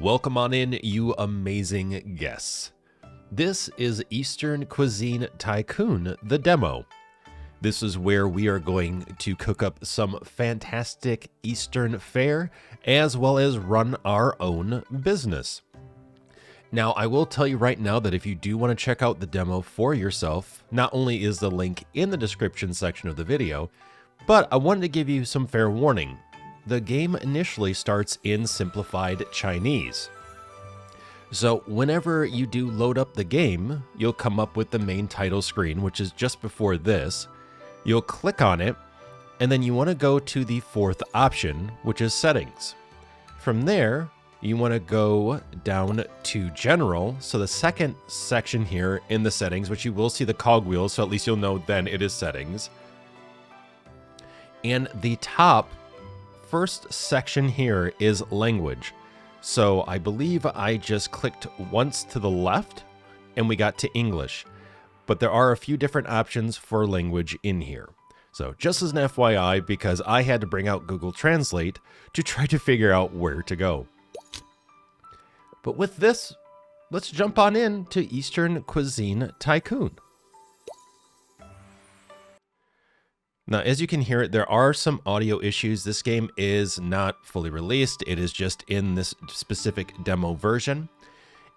Welcome on in, you amazing guests. This is Eastern Cuisine Tycoon, the demo. This is where we are going to cook up some fantastic Eastern fare, as well as run our own business. Now, I will tell you right now that if you do want to check out the demo for yourself, not only is the link in the description section of the video, but I wanted to give you some fair warning. The game initially starts in simplified Chinese. So whenever you do load up the game, you'll come up with the main title screen, which is just before this. You'll click on it, and then you want to go to the fourth option, which is settings. From there, you want to go down to general. So the second section here in the settings, which you will see the cogwheel, so at least you'll know then it is settings. And the top first section here is language. So I believe I just clicked once to the left and we got to English, but there are a few different options for language in here. So just as an FYI, because I had to bring out Google Translate to try to figure out where to go. But with this, let's jump on in to Eastern Cuisine Tycoon. Now, as you can hear, there are some audio issues. This game is not fully released. It is just in this specific demo version.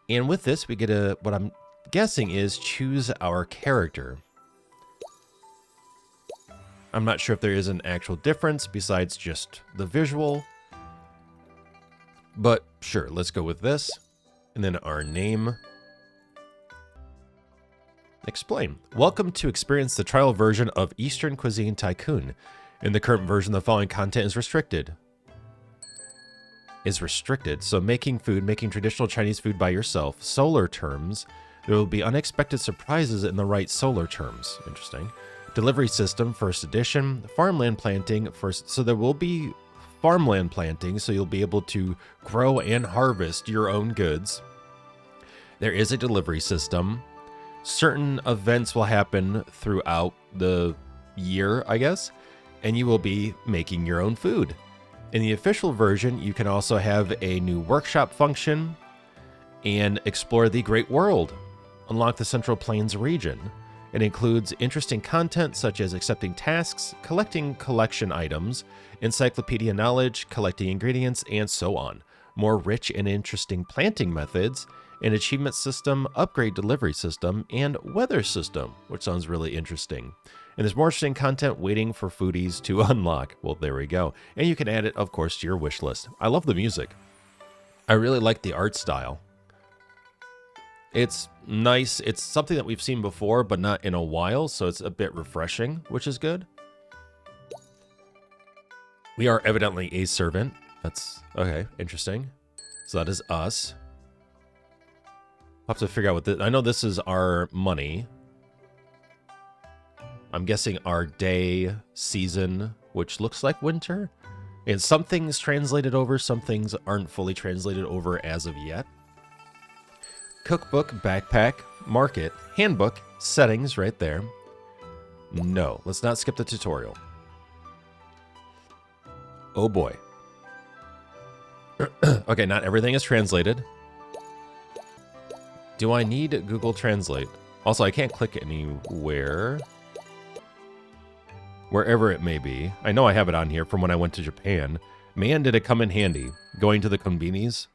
And with this, we get what I'm guessing is choose our character. I'm not sure if there is an actual difference besides just the visual. But sure, let's go with this. And then our name. Explain. Welcome to experience the trial version of Eastern Cuisine Tycoon. In the current version, the following content is restricted. So making traditional Chinese food by yourself. Solar terms. There will be unexpected surprises in the right solar terms. Interesting. Delivery system, first edition. Farmland planting, first. So there will be farmland planting, so you'll be able to grow and harvest your own goods. There is a delivery system. Certain events will happen throughout the year, I guess, and you will be making your own food. In the official version, you can also have a new workshop function and explore the Great World. Unlock the Central Plains region. It includes interesting content such as accepting tasks, collecting collection items, encyclopedia knowledge, collecting ingredients, and so on. More rich and interesting planting methods, an achievement system, upgrade delivery system, and weather system, which sounds really interesting. And there's more interesting content waiting for foodies to unlock. Well, there we go. And you can add it, of course, to your wish list. I love the music. I really like the art style. It's nice. It's something that we've seen before, but not in a while, so it's a bit refreshing, which is good. We are evidently a servant. That's okay, interesting. So that is us. I'll have to figure out what this... I know this is our money. I'm guessing our day, season, which looks like winter. And some things translated over, some things aren't fully translated over as of yet. Cookbook, backpack, market, handbook, settings right there. No, let's not skip the tutorial. Oh boy. Okay, not everything is translated. Do I need Google Translate? Also, I can't click anywhere. Wherever it may be. I know I have it on here from when I went to Japan. Man, did it come in handy. Going to the konbinis.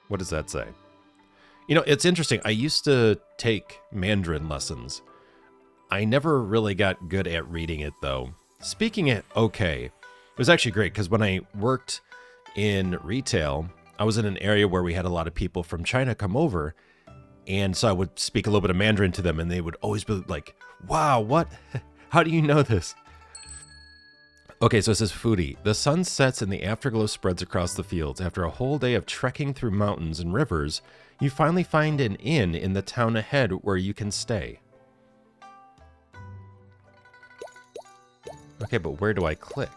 What does that say? You know, it's interesting. I used to take Mandarin lessons. I never really got good at reading it, though. Speaking it, okay. It was actually great, because when I worked in retail, I was in an area where we had a lot of people from China come over, and so I would speak a little bit of Mandarin to them, and they would always be like, wow, what? How do you know this? Okay, so it says foodie. The sun sets and the afterglow spreads across the fields. After a whole day of trekking through mountains and rivers, you finally find an inn in the town ahead where you can stay. Okay, but where do I click?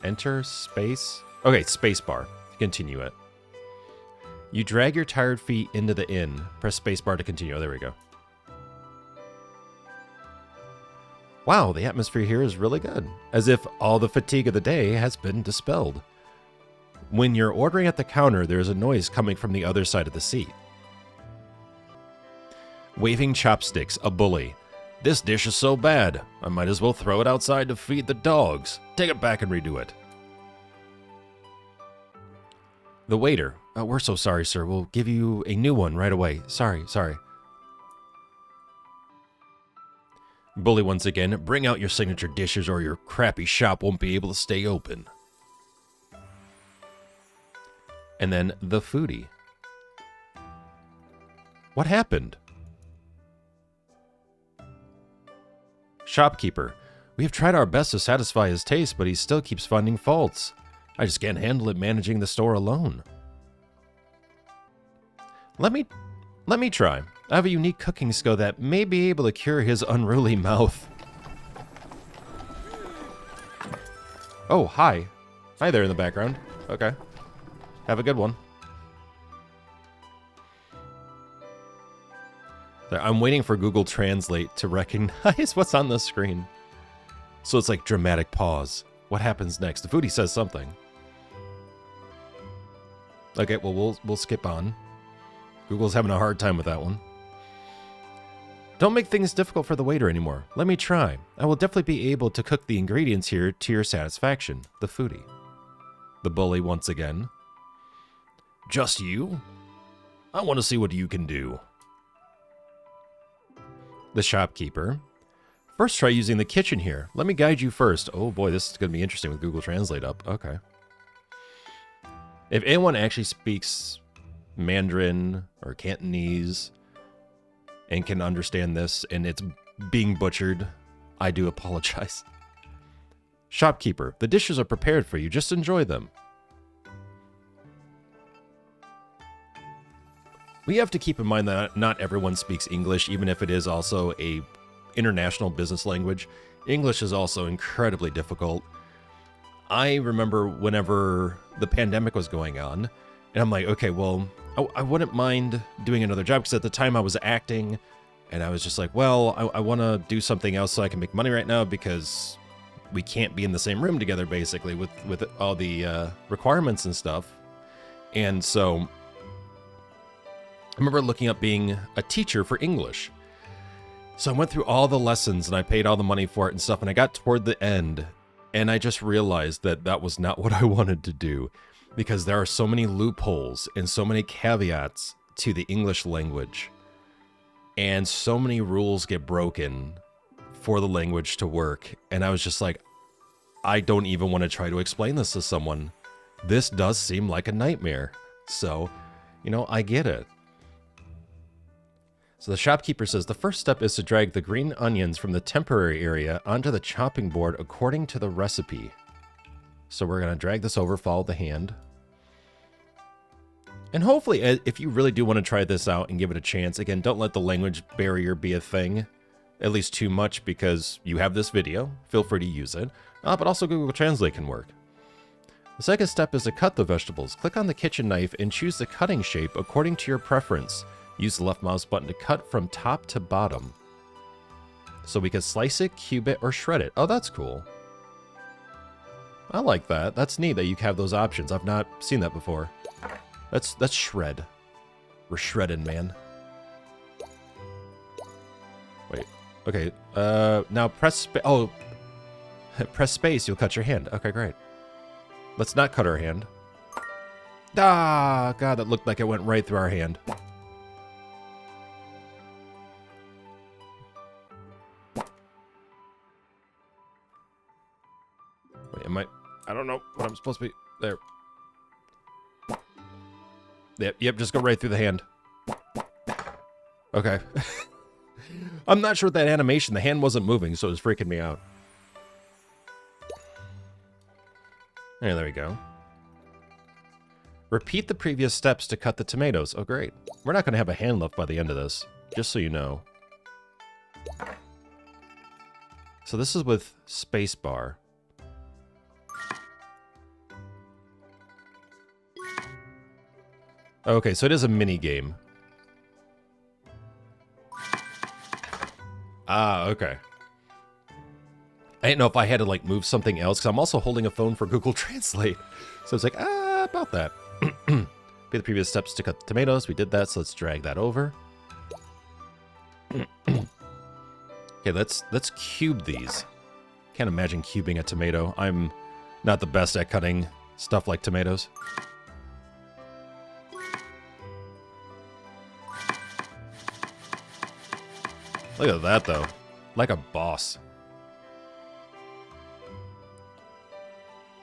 Enter, space. Okay, spacebar. Continue it. You drag your tired feet into the inn. Press spacebar to continue. Oh, there we go. Wow, the atmosphere here is really good. As if all the fatigue of the day has been dispelled. When you're ordering at the counter, there's a noise coming from the other side of the seat. Waving chopsticks, a bully. This dish is so bad, I might as well throw it outside to feed the dogs. Take it back and redo it. The waiter. Oh, we're so sorry, sir. We'll give you a new one right away. Sorry. Bully once again. Bring out your signature dishes or your crappy shop won't be able to stay open. And then the foodie. What happened? Shopkeeper. We have tried our best to satisfy his taste, but he still keeps finding faults. I just can't handle it managing the store alone. Let me try. I have a unique cooking skill that may be able to cure his unruly mouth. Oh, hi. Hi there in the background. Okay. Have a good one. I'm waiting for Google Translate to recognize what's on the screen. So it's like dramatic pause. What happens next? The foodie says something. Okay, well, we'll skip on. Google's having a hard time with that one. Don't make things difficult for the waiter anymore. Let me try. I will definitely be able to cook the ingredients here to your satisfaction. The foodie. The bully once again. Just you? I want to see what you can do. The shopkeeper. First try using the kitchen here. Let me guide you first. Oh boy, this is going to be interesting with Google Translate up. Okay. If anyone actually speaks Mandarin or Cantonese and can understand this and it's being butchered, I do apologize. Shopkeeper, the dishes are prepared for you. Just enjoy them. We have to keep in mind that not everyone speaks English, even if it is also a international business language. English is also incredibly difficult. I remember whenever the pandemic was going on, and I'm like, okay, well, I wouldn't mind doing another job, because at the time I was acting, and I was just like, well, I want to do something else so I can make money right now, because we can't be in the same room together, basically, with all the requirements and stuff. And so I remember looking up being a teacher for English. So I went through all the lessons and I paid all the money for it and stuff, and I got toward the end and I just realized that that was not what I wanted to do, because there are so many loopholes and so many caveats to the English language, and so many rules get broken for the language to work. And I was just like, I don't even want to try to explain this to someone. This does seem like a nightmare. So, you know, I get it. So the shopkeeper says the first step is to drag the green onions from the temporary area onto the chopping board according to the recipe. So we're going to drag this over, follow the hand. And hopefully, if you really do want to try this out and give it a chance, again, don't let the language barrier be a thing, at least too much, because you have this video. Feel free to use it. But also Google Translate can work. The second step is to cut the vegetables. Click on the kitchen knife and choose the cutting shape according to your preference. Use the left mouse button to cut from top to bottom. So we can slice it, cube it, or shred it. Oh, that's cool. I like that. That's neat that you have those options. I've not seen that before. That's shred. We're shredding, man. Wait. Okay. Now press press space. You'll cut your hand. Okay, great. Let's not cut our hand. Ah, God, that looked like it went right through our hand. Wait, I don't know what I'm supposed to be. There. Yep, just go right through the hand. Okay. I'm not sure with that animation. The hand wasn't moving, so it was freaking me out. Yeah, there we go. Repeat the previous steps to cut the tomatoes. Oh, great. We're not going to have a hand left by the end of this, just so you know. So this is with spacebar. Okay, so it is a mini game. Ah, okay. I didn't know if I had to, like, move something else, because I'm also holding a phone for Google Translate. So it's like, about that. Be the previous steps to cut the tomatoes. We did that, so let's drag that over. Okay, let's cube these. Can't imagine cubing a tomato. I'm not the best at cutting stuff like tomatoes. Look at that, though. Like a boss.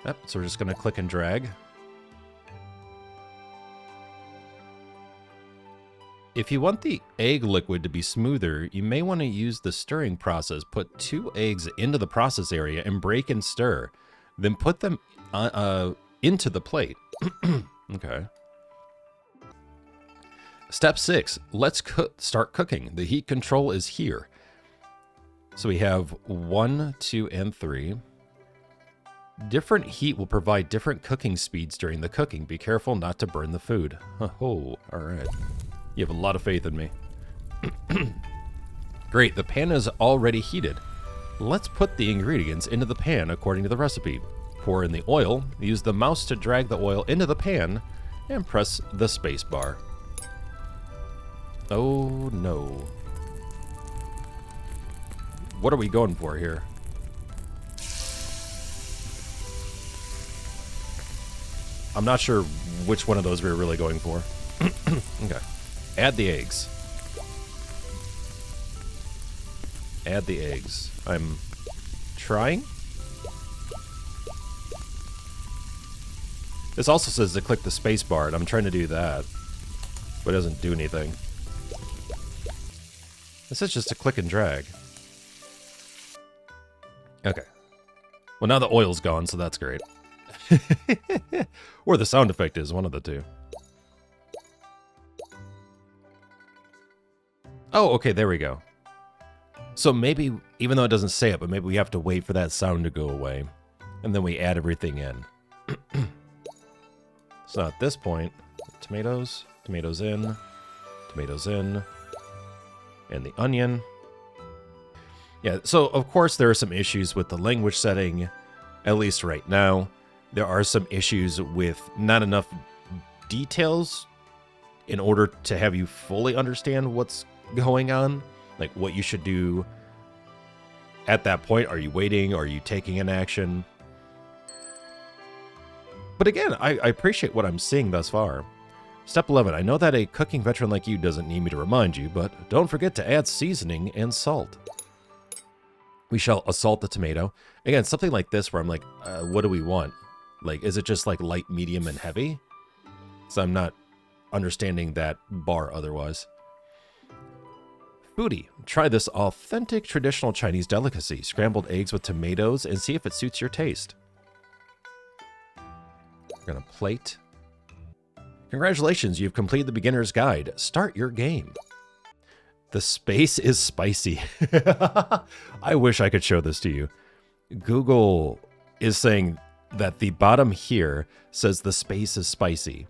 Yep, so we're just going to click and drag. If you want the egg liquid to be smoother, you may want to use the stirring process. Put 2 eggs into the process area and break and stir. Then put them into the plate. Okay. Step 6. Let's start cooking. The heat control is here. So we have 1, 2, and 3. Different heat will provide different cooking speeds during the cooking. Be careful not to burn the food. Oh, all right. You have a lot of faith in me. Great, the pan is already heated. Let's put the ingredients into the pan according to the recipe. Pour in the oil, use the mouse to drag the oil into the pan, and press the space bar. Oh no. What are we going for here? I'm not sure which one of those we're really going for. Okay. Add the eggs. Add the eggs. I'm trying. This also says to click the space bar, and I'm trying to do that, but it doesn't do anything. This is just a click and drag. Okay. Well, now the oil's gone, so that's great. Or the sound effect is, one of the two. Oh, okay, there we go. So maybe, even though it doesn't say it, but maybe we have to wait for that sound to go away. And then we add everything in. So at this point, tomatoes, tomatoes in, and the onion. Yeah, so of course there are some issues with the language setting, at least right now. There are some issues with not enough details in order to have you fully understand what's going on, like what you should do at that point. Are you waiting? Are you taking an action? But again, I appreciate what I'm seeing thus far. Step 11. I know that a cooking veteran like you doesn't need me to remind you, but don't forget to add seasoning and salt. We shall assault the tomato. Again, something like this where I'm like, what do we want? Like, is it just like light, medium, and heavy? So I'm not understanding that bar otherwise. Foodie, try this authentic traditional Chinese delicacy, scrambled eggs with tomatoes, and see if it suits your taste. We're gonna plate. Congratulations, you've completed the beginner's guide. Start your game. The space is spicy. I wish I could show this to you. Google is saying that the bottom here says the space is spicy.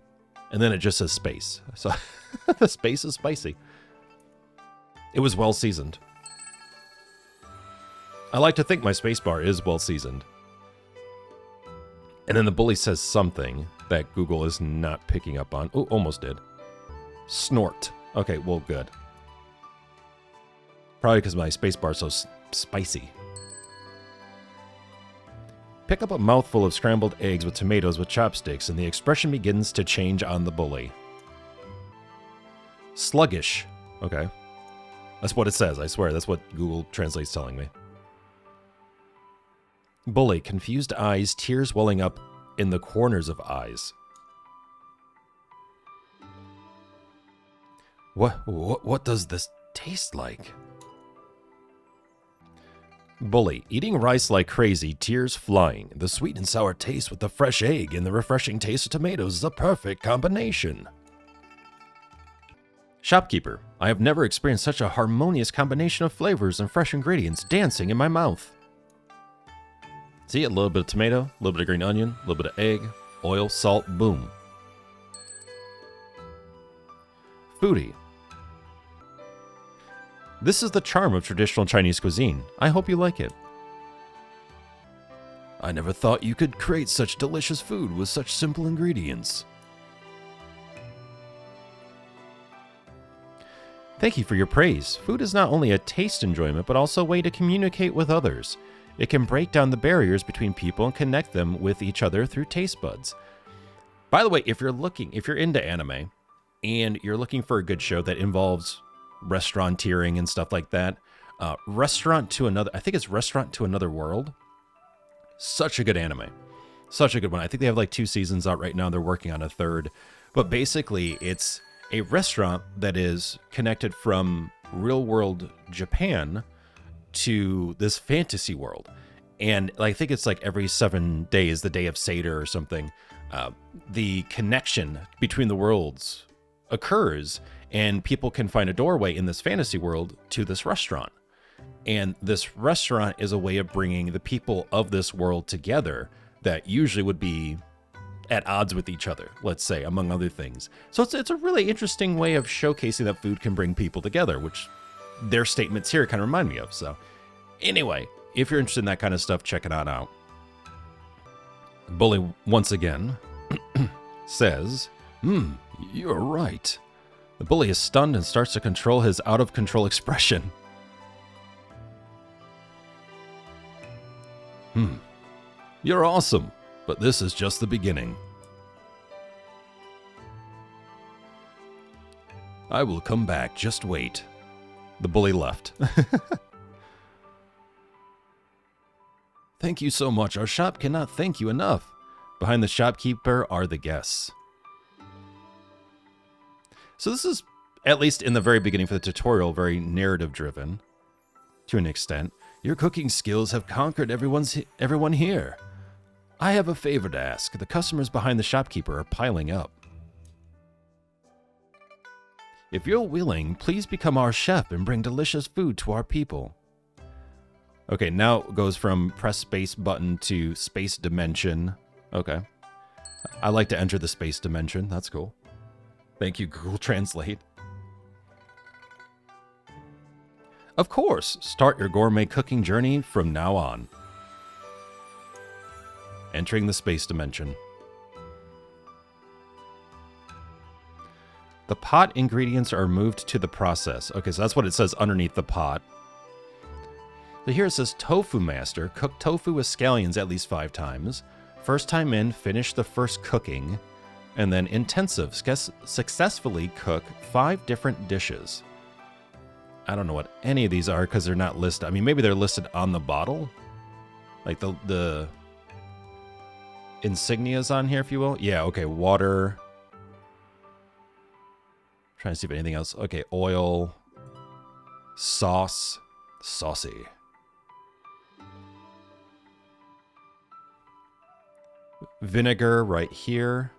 And then it just says space. So the space is spicy. It was well seasoned. I like to think my spacebar is well seasoned. And then the bully says something that Google is not picking up on. Oh, almost did. Snort. Okay, well, good. Probably because my spacebar is so spicy. Pick up a mouthful of scrambled eggs with tomatoes with chopsticks, and the expression begins to change on the bully. Sluggish. Okay. That's what it says, I swear. That's what Google Translate's telling me. Bully, confused eyes, tears welling up in the corners of eyes. What does this taste like? Bully, eating rice like crazy, tears flying. The sweet and sour taste with the fresh egg and the refreshing taste of tomatoes is a perfect combination. Shopkeeper, I have never experienced such a harmonious combination of flavors and fresh ingredients dancing in my mouth. See, a little bit of tomato, a little bit of green onion, a little bit of egg, oil, salt, boom. Foodie. This is the charm of traditional Chinese cuisine. I hope you like it. I never thought you could create such delicious food with such simple ingredients. Thank you for your praise. Food is not only a taste enjoyment, but also a way to communicate with others. It can break down the barriers between people and connect them with each other through taste buds. By the way, if you're into anime and you're looking for a good show that involves restauranteering and stuff like that, I think it's Restaurant to Another World. Such a good anime. Such a good one. I think they have like 2 seasons out right now. They're working on a 3rd. But basically, it's a restaurant that is connected from real world Japan to this fantasy world. And I think it's like every 7 days, the day of Seder or something, the connection between the worlds occurs and people can find a doorway in this fantasy world to this restaurant. And this restaurant is a way of bringing the people of this world together that usually would be at odds with each other, let's say, among other things. So it's a really interesting way of showcasing that food can bring people together, which their statements here kind of remind me of. So anyway, if you're interested in that kind of stuff, check it out. Bully, once again, says, you're right. The bully is stunned and starts to control his out-of-control expression. You're awesome, but this is just the beginning. I will come back, just wait. The bully left. Thank you so much. Our shop cannot thank you enough. Behind the shopkeeper are the guests. So this is, at least in the very beginning for the tutorial, very narrative driven to an extent. Your cooking skills have conquered everyone here. I have a favor to ask. The customers behind the shopkeeper are piling up. If you're willing, please become our chef and bring delicious food to our people. Okay, now it goes from press space button to space dimension. Okay. I like to enter the space dimension. That's cool. Thank you, Google Translate. Of course, start your gourmet cooking journey from now on. Entering the space dimension. The pot ingredients are moved to the process. Okay, so that's what it says underneath the pot. So here it says Tofu Master. Cook tofu with scallions at least 5 times. First time in, finish the first cooking. And then Intensive. Successfully cook 5 different dishes. I don't know what any of these are because they're not listed. I mean, maybe they're listed on the bottle. Like the insignias on here, if you will. Yeah, okay, water. Trying to see if anything else. Okay, oil. Sauce. Saucy. Vinegar right here.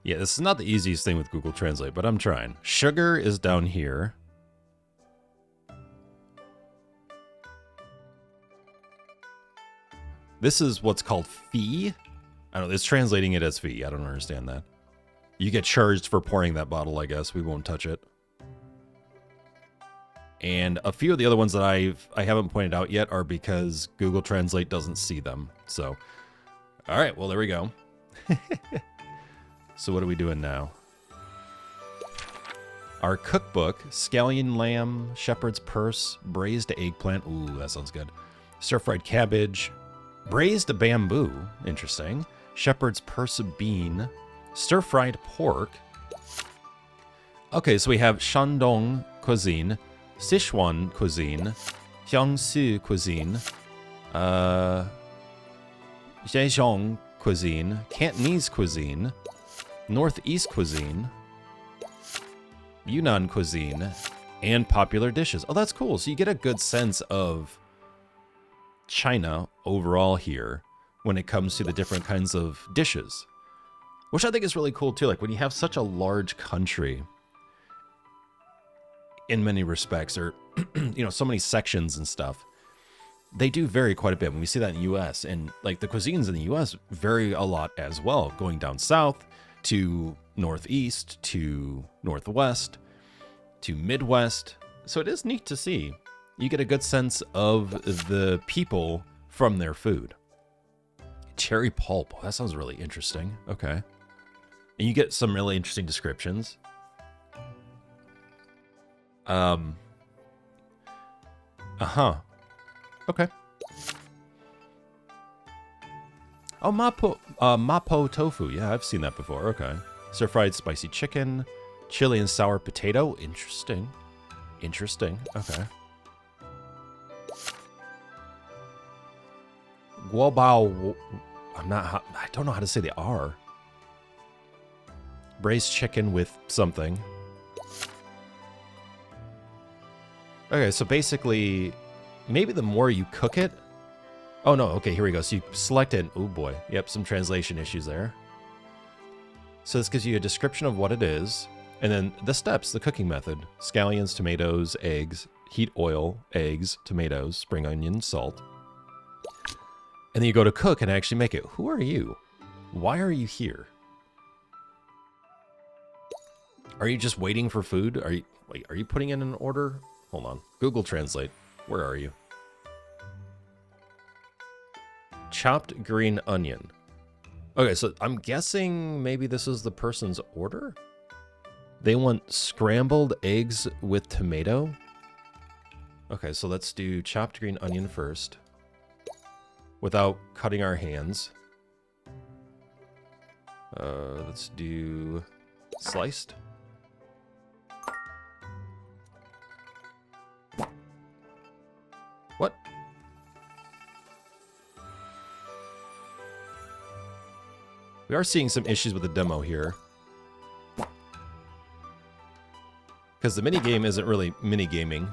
Yeah, this is not the easiest thing with Google Translate, but I'm trying. Sugar is down here. This is what's called fee. I don't know, it's translating it as fee. I don't understand that. You get charged for pouring that bottle, I guess. We won't touch it. And a few of the other ones that I haven't pointed out yet are because Google Translate doesn't see them. So, all right, well, there we go. So what are we doing now? Our cookbook, scallion lamb, shepherd's purse, braised eggplant. Ooh, that sounds good. Stir-fried cabbage, braised bamboo, interesting. Shepherd's purse bean, stir-fried pork. Okay, so we have Shandong cuisine, Sichuan cuisine, Jiangsu cuisine, Zhejiang cuisine, Cantonese cuisine, Northeast cuisine, Yunnan cuisine, and popular dishes. Oh, that's cool. So you get a good sense of China overall here when it comes to the different kinds of dishes, which I think is really cool too. Like when you have such a large country in many respects, or you know, so many sections and stuff, they do vary quite a bit. When we see that in the US, and like the cuisines in the US vary a lot as well, going down south to northeast to northwest to midwest. So it is neat to see. You get a good sense of the people from their food. Cherry pulp. Oh, that sounds really interesting. Okay. And you get some really interesting descriptions. Okay. Oh, mapo tofu. Yeah, I've seen that before. Okay. Stir-fried spicy chicken, chili and sour potato. Interesting. Interesting. Okay. Guobao. I don't know how to say the R. Braised chicken with something. Okay, so basically, maybe the more you cook it. Oh no, okay, here we go. So you select it. Oh boy. Yep, some translation issues there. So this gives you a description of what it is. And then the steps, the cooking method. Scallions, tomatoes, eggs, heat oil, eggs, tomatoes, spring onion, salt. And then you go to cook and actually make it. Who are you? Why are you here? Are you just waiting for food? Are you putting in an order? Hold on. Google Translate. Where are you? Chopped green onion. Okay, so I'm guessing maybe this is the person's order? They want scrambled eggs with tomato. Okay, so let's do chopped green onion first. Without cutting our hands. Let's do sliced. What? We are seeing some issues with the demo here. Because the minigame isn't really minigaming.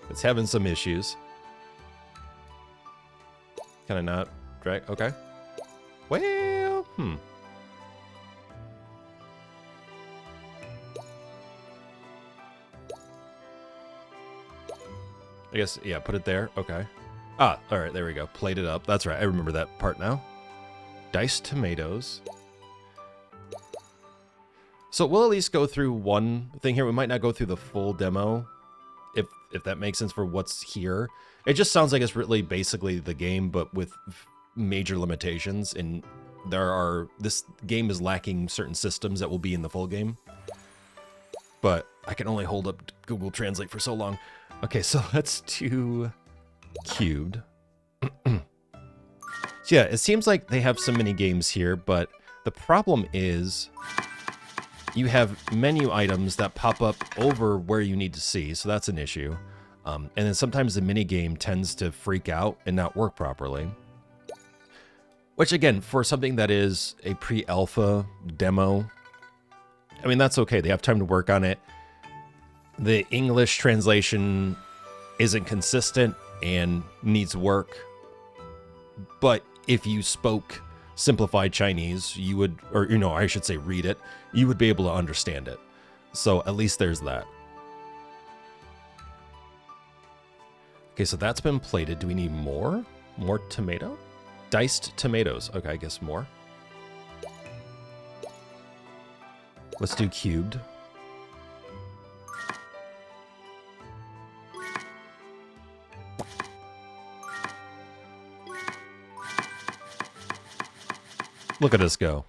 It's having some issues. Can I not drag? Okay. Well, I guess, yeah, put it there. Okay. Ah, all right, there we go. Plate it up. That's right. I remember that part now. Diced tomatoes. So we'll at least go through one thing here. We might not go through the full demo, if that makes sense for what's here. It just sounds like it's really basically the game, but with major limitations. And this game is lacking certain systems that will be in the full game. But I can only hold up Google Translate for so long. Okay, so let's do cubed. So yeah, it seems like they have some mini games here, but the problem is you have menu items that pop up over where you need to see, so that's an issue. And then sometimes the mini game tends to freak out and not work properly. Which again, for something that is a pre-alpha demo, I mean, that's okay. They have time to work on it. The English translation isn't consistent and needs work. But if you spoke simplified Chinese, you would, or, you know, I should say read it, you would be able to understand it. So at least there's that. Okay, so that's been plated. Do we need more? More tomato? Diced tomatoes. Okay, I guess more. Let's do cubed. Look at us go.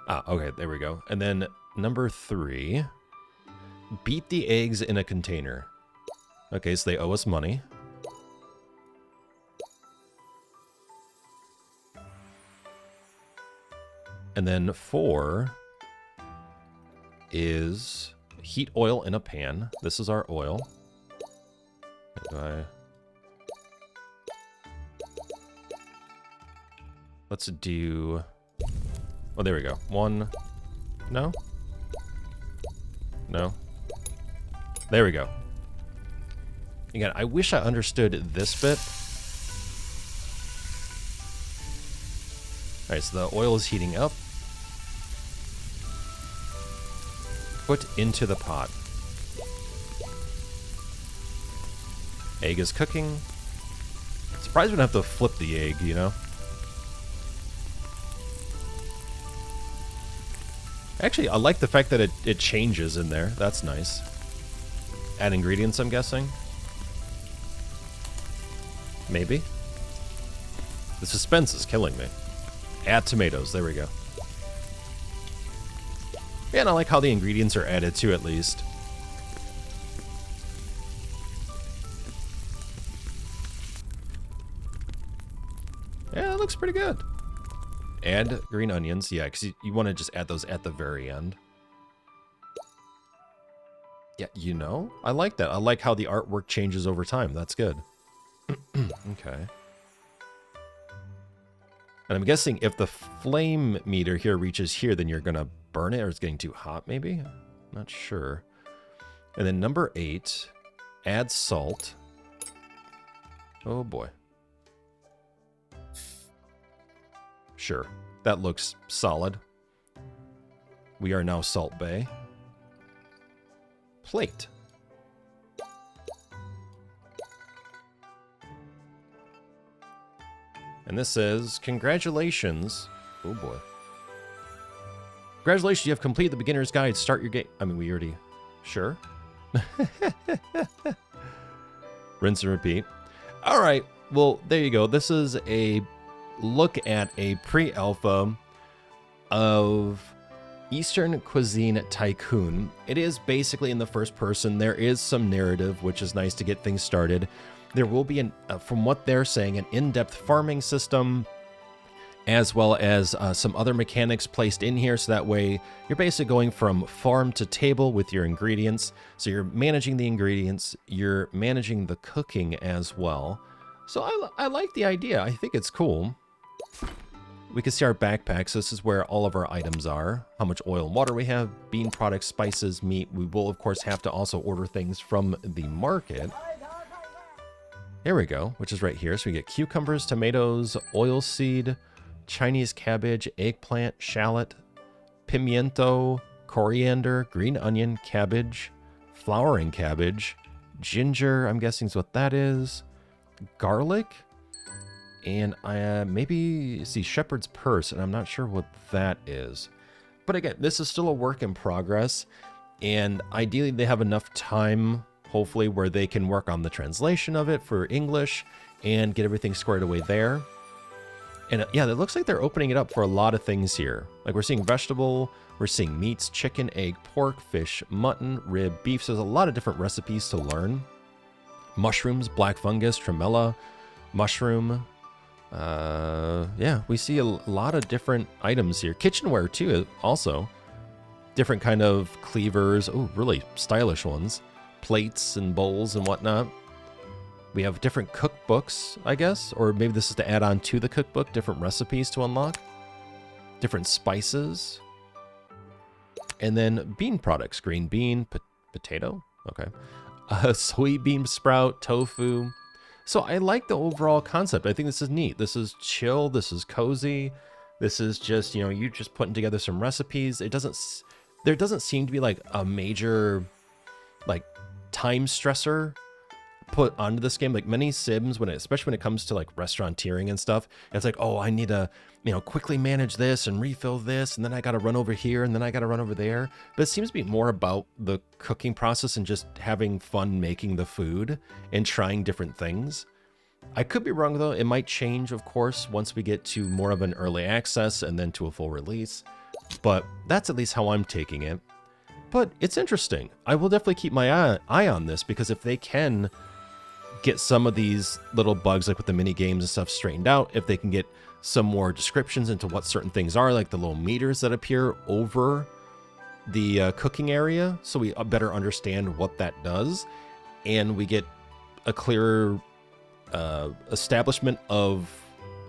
Ah, okay, there we go. And then number 3, beat the eggs in a container. Okay, so they owe us money. And then 4 is heat oil in a pan. This is our oil. Let's do... Oh, there we go. 1. No? No. There we go. Again, I wish I understood this bit. Alright, so the oil is heating up. Put into the pot. Egg is cooking. Surprised we don't have to flip the egg, you know? Actually, I like the fact that it changes in there. That's nice. Add ingredients, I'm guessing. Maybe. The suspense is killing me. Add tomatoes. There we go. Yeah, and I like how the ingredients are added too, at least. Yeah, it looks pretty good. Add green onions. Yeah, because you want to just add those at the very end. Yeah, you know, I like that. I like how the artwork changes over time. That's good. Okay. And I'm guessing if the flame meter here reaches here, then you're going to burn it, or it's getting too hot, maybe? Not sure. And then number 8, add salt. Oh, boy. Sure. That looks solid. We are now Salt Bay. Plate. And this says, congratulations. Oh boy. Congratulations, you have completed the beginner's guide. Start your game. I mean, we already... Sure. Rinse and repeat. All right. Well, there you go. This is a look at a pre-alpha of Eastern Cuisine Tycoon. It is basically in the first person. There is some narrative, which is nice to get things started. There will be, from what they're saying, an in-depth farming system, as well as some other mechanics placed in here. So that way you're basically going from farm to table with your ingredients. So you're managing the ingredients, you're managing the cooking as well. So I like the idea. I think it's cool. We can see our backpacks. This is where all of our items are. How much oil and water we have, bean products, spices, meat. We will, of course, have to also order things from the market. Here we go, which is right here. So we get cucumbers, tomatoes, oilseed, Chinese cabbage, eggplant, shallot, pimiento, coriander, green onion, cabbage, flowering cabbage, ginger, I'm guessing is what that is, garlic, and maybe see shepherd's purse, and I'm not sure what that is. But again, this is still a work in progress, and ideally they have enough time, hopefully, where they can work on the translation of it for English and get everything squared away there. And yeah, it looks like they're opening it up for a lot of things here. Like we're seeing vegetable, we're seeing meats, chicken, egg, pork, fish, mutton, rib, beef. So there's a lot of different recipes to learn. Mushrooms, black fungus, tremella, mushroom. Yeah, we see a lot of different items here. Kitchenware too, also. Different kind of cleavers. Oh, really stylish ones. Plates and bowls and whatnot. We have different cookbooks, I guess, or maybe this is to add on to the cookbook, different recipes to unlock, different spices, and then bean products, green bean, potato, okay, soybean sprout, tofu. So I like the overall concept. I think this is neat. This is chill. This is cozy. This is just, you know, you just putting together some recipes. There doesn't seem to be like a major, like, time stressor put onto this game. Like many Sims, especially when it comes to like restauranteering and stuff, it's like, oh, I need to, you know, quickly manage this and refill this, and then I got to run over here, and then I got to run over there. But it seems to be more about the cooking process and just having fun making the food and trying different things. I could be wrong though. It might change, of course, once we get to more of an early access and then to a full release. But that's at least how I'm taking it. But it's interesting. I will definitely keep my eye on this, because if they can get some of these little bugs, like with the mini games and stuff, straightened out, if they can get some more descriptions into what certain things are, like the little meters that appear over the cooking area, so we better understand what that does, and we get a clearer establishment of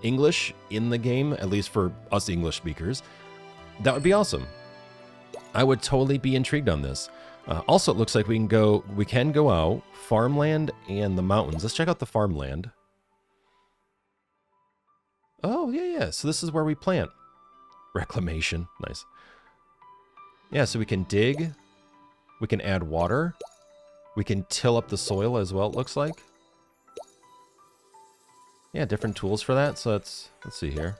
English in the game, at least for us English speakers, that would be awesome. I would totally be intrigued on this. Also, it looks like we can go out, farmland and the mountains. Let's check out the farmland. Oh, yeah. So this is where we plant. Reclamation. Nice. Yeah, so we can dig. We can add water. We can till up the soil as well, it looks like. Yeah, different tools for that. So let's see here.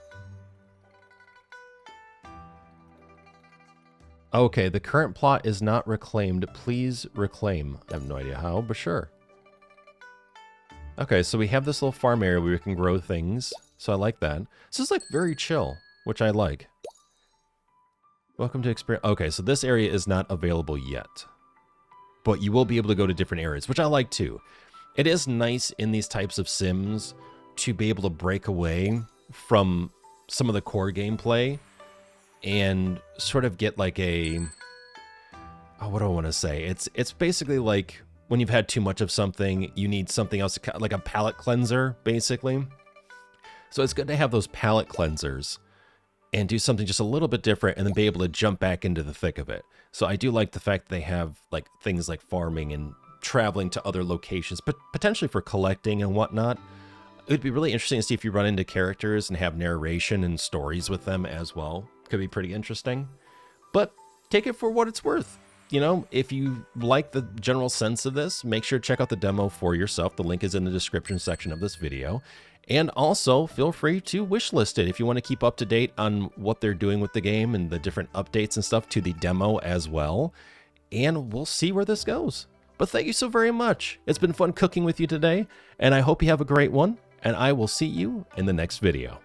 Okay, the current plot is not reclaimed. Please reclaim. I have no idea how, but sure. Okay, so we have this little farm area where we can grow things. So I like that. This is like very chill, which I like. Welcome to experience. Okay, so this area is not available yet. But you will be able to go to different areas, which I like too. It is nice in these types of sims to be able to break away from some of the core gameplay and sort of get like a... Oh, what do I want to say? It's basically like when you've had too much of something, you need something else, like a palate cleanser, basically. So it's good to have those palate cleansers and do something just a little bit different and then be able to jump back into the thick of it. So I do like the fact that they have like things like farming and traveling to other locations, but potentially for collecting and whatnot. It would be really interesting to see if you run into characters and have narration and stories with them as well. Could be pretty interesting. But take it for what it's worth. You know, if you like the general sense of this, make sure to check out the demo for yourself. The link is in the description section of this video. And also, feel free to wishlist it if you want to keep up to date on what they're doing with the game and the different updates and stuff to the demo as well. And we'll see where this goes. But thank you so very much. It's been fun cooking with you today, and I hope you have a great one, and I will see you in the next video.